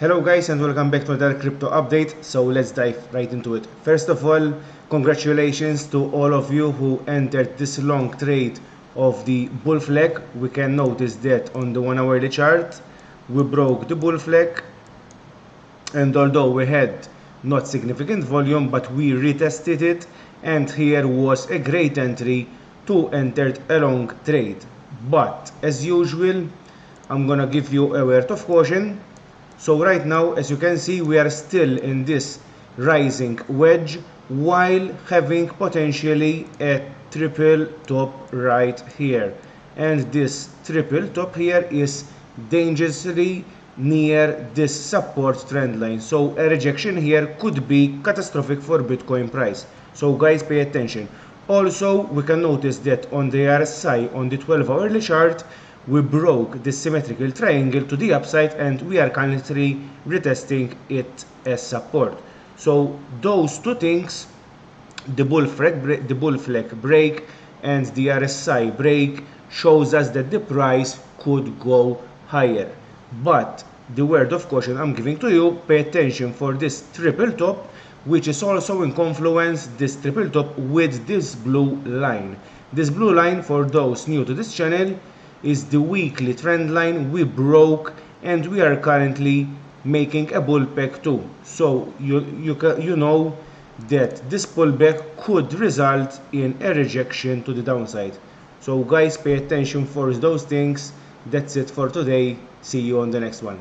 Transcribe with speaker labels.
Speaker 1: Hello guys and welcome back to another crypto update. So let's dive right into it. First of all, congratulations to all of you who entered this long trade of the bull flag. We can notice that on the 1 hourly chart we broke the bull flag, and although we had not significant volume, but we retested it, and here was a great entry to enter a long trade. But as usual, I'm gonna give you a word of caution. So right now, as you can see, we are still in this rising wedge while having potentially a triple top right here, and this triple top here is dangerously near this support trend line. So a rejection here could be catastrophic for Bitcoin price. So guys, pay attention. Also, we can notice that on the RSI on the 12-hourly chart, we broke this symmetrical triangle to the upside, and we are currently retesting it as support. So those two things, the bull flag break and the RSI break, shows us that the price could go higher. But the word of caution I'm giving to you, pay attention for this triple top, which is also in confluence, this triple top, with this blue line. This blue line, for those new to this channel, is the weekly trend line we broke, and we are currently making a pullback too. So you know that this pullback could result in a rejection to the downside. So guys, pay attention for those things. That's it for today. See you on the next one.